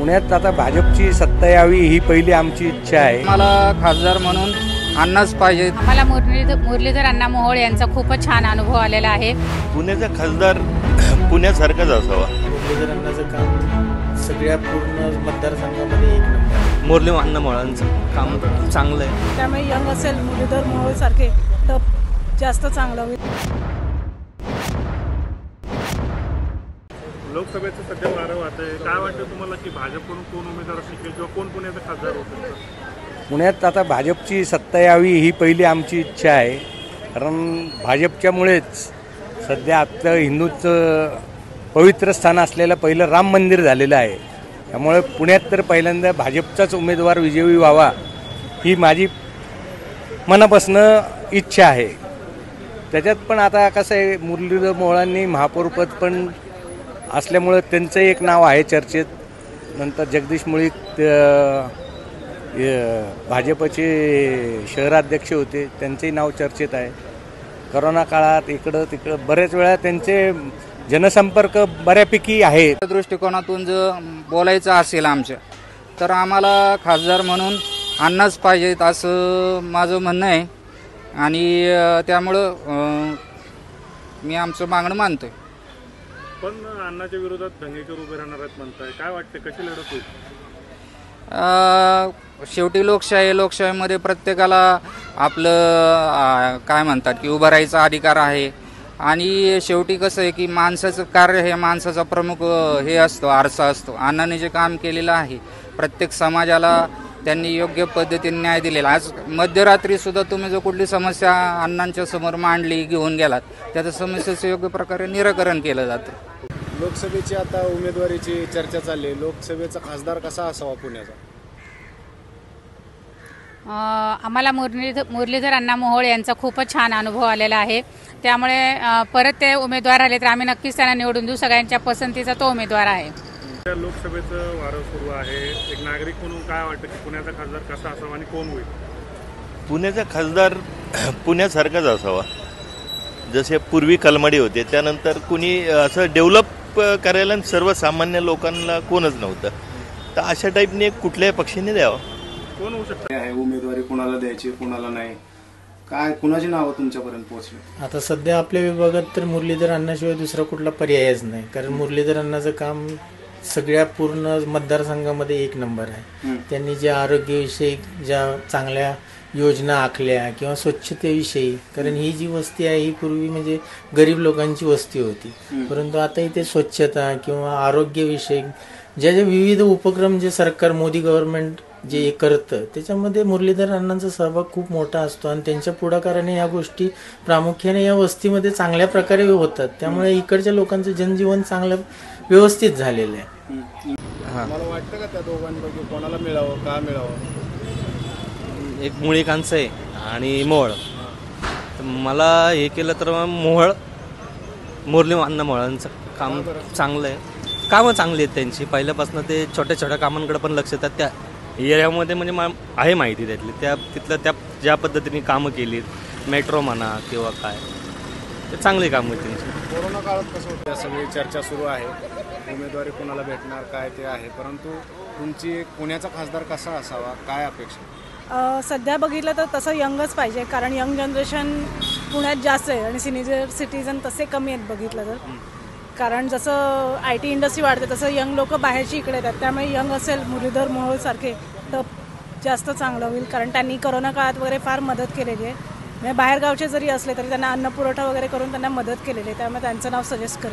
पुण्यात आता भाजपची सत्ता यावी ही पहिली आमची इच्छा आहे। मला खासदार म्हणून अण्णाच पाहिजे। आम्हाला मुरलीधर अण्णा मोहोळ यांचा खूपच छान अनुभव आलेला आहे। पुण्याचा खासदार पुण्यासारखाच असावा। मुरलीधर अण्णाचं काम सगळ्या पूर्ण मतदारसंघामध्ये एक नंबर। मुरली अण्णा मोहोळांचं काम चांगलं आहे, त्यामुळे यंग असेल मुरलीधर मोहोळ सारखे तर जास्त चांगलं होईल। लोकसभेचं सध्या वारं वाहतंय, काय वाटतं तुम्हाला की भाजपकडून कोण उमेदवार शिकेल किंवा कोण पुण्याचा खासदार होईल? पुण्यात आता भाजपची सत्ता यावी ही पहिली आमची इच्छा आहे, कारण भाजपच्यामुळेच सध्या आपलं हिंदूचं पवित्र स्थान असलेलं पहिलं राम मंदिर झालेलं आहे। त्यामुळे पुण्यात तर पहिल्यांदा भाजपचाच उमेदवार विजयी व्हावा ही माझी मनापासून इच्छा आहे। त्याच्यात पण आता कसं आहे, मुरलीधर मोहोळांनी महापौरपद पण असल्यामुळं त्यांचं एक नाव आहे चर्चेत। नंतर जगदीश मुळीक भाजपचे शहराध्यक्ष होते, त्यांचंही नाव चर्चेत आहे। करोना काळात इकडं तिकडं बऱ्याच वेळा त्यांचे जनसंपर्क बऱ्यापैकी आहे। दृष्टिकोनातून जर बोलायचं असेल आमच्या, तर आम्हाला खासदार म्हणून अण्णाच पाहिजेत असं माझं म्हणणं आहे आणि त्यामुळं मी आमचं मागणं मानतोय। पण अण्णाच्या विरोधात धंगेकर उभे राहणार आहेत म्हणताय, काय वाटते कशी लढत होईल? शेवटी लोकशाहीमध्ये प्रत्येकाला आपलं काय म्हणतात की उभं राहायचा अधिकार आहे आणि शेवटी कसं आहे की माणसाचं कार्य हे माणसाचा प्रमुख हे असतो, आरसा असतो। अण्णांनी जे काम केलेलं आहे प्रत्येक समाजाला त्यांनी योग्य पद्धतीने न्याय दिलेला। आज मध्यरात्री सुद्धा तुम्ही जर कुठली समस्या अण्णांच्या समोर मांडली, घेऊन गेलात, त्याच्या समस्येचं योग्य प्रकारे निराकरण केलं जातं। लोकसभेची आता उमेदवारीची चर्चा चालली आहे, लोकसभेचा खासदार कसा असावा पुण्याचा? आम्हाला मुरलीधर अण्णा मोहोळ यांचा खूपच छान अनुभव आलेला आहे। त्यामुळे परत ते उमेदवार आले तर आम्ही नक्कीच त्यांना निवडून देऊ। सगळ्यांच्या पसंतीचा तो उमेदवार आहे। लोकसभेचं वारं सुरू आहे, एक नागरिक म्हणून काय वाटतं की पुण्याचा खासदार कसा असावा आणि कोण होईल? पुण्याचा खासदार पुण्यासारखाच असावा। जसे पूर्वी कलमाडी होते, त्यानंतर कुणी असं डेव्हलप करायला सर्वसामान्य लोकांना कोणच नव्हतं, तर अशा टाईपने कुठल्याही पक्षाने द्यावा। कोण होऊ शकतं आहे उमेदवारी कोणाला द्यायची कोणाला नाही, काय कुणाची नावं तुमच्यापर्यंत पोहोचले? आता सध्या आपल्या विभागात तर मुरलीधर अण्णाशिवाय दुसरा कुठला पर्यायच नाही, कारण मुरलीधर अण्णाचं काम सगळ्या पूर्ण मतदारसंघामध्ये एक नंबर आहे। त्यांनी ज्या आरोग्यविषयी ज्या चांगल्या योजना आखल्या किंवा स्वच्छतेविषयी, कारण ही जी वस्ती आहे ही पूर्वी म्हणजे गरीब लोकांची वस्ती होती, परंतु आता इथे स्वच्छता किंवा आरोग्यविषयक ज्या विविध उपक्रम जे सरकार मोदी गव्हर्नमेंट जे करतं त्याच्यामध्ये मुरलीधर अण्णांचा सहभाग खूप मोठा असतो आणि त्यांच्या पुढाकाराने या गोष्टी प्रामुख्याने या वस्तीमध्ये चांगल्या प्रकारे होतात। त्यामुळे इकडच्या लोकांचं जनजीवन चांगलं व्यवस्थित झालेलं आहे। मला वाटतं का त्या दोघांपैकी कोणाला मिळावं, का मिळावं? एक मुळीकांचं आहे आणि मोहोळ। मला हे केलं तर मुरली अण्णा मोहोळांचं काम चांगलं आहे, कामं चांगली आहेत त्यांची। पहिल्यापासून ते छोट्या छोट्या कामांकडे पण लक्ष देतात। त्या एरियामध्ये म्हणजे आहे माहिती तिथलं ज्या पद्धतीने कामं केली, मेट्रो म्हणा किंवा काय, ते चांगली कामं आहेत त्यांची। कोरोना काळात कसं होतं, सगळी चर्चा सुरू आहे, उमेदवारी कोणाला भेटणार काय ते आहे, परंतु तुमची पुण्याचा खासदार कसा असावा, काय अपेक्षा? सध्या बघितलं तर तसं यंगच पाहिजे, कारण यंग जनरेशन पुण्यात जास्त आहे आणि सिनियर सिटीजन तसे कमी आहेत बघितलं तर। कारण जसं IT इंडस्ट्री वाढते तसं यंग लोक बाहेरची इकडे येतात, त्यामुळे यंग असेल मुरलीधर मोहोळ सारखे तर जास्त चांगलं होईल, कारण त्यांनी करोना काळात वगैरे फार मदत केलेली आहे। म्हणजे बाहेरगावचे जरी असले तरी त्यांना अन्न पुरवठा वगैरे करून त्यांना मदत केलेली आहे, त्यामुळे त्यांचं नाव सजेस्ट करेल।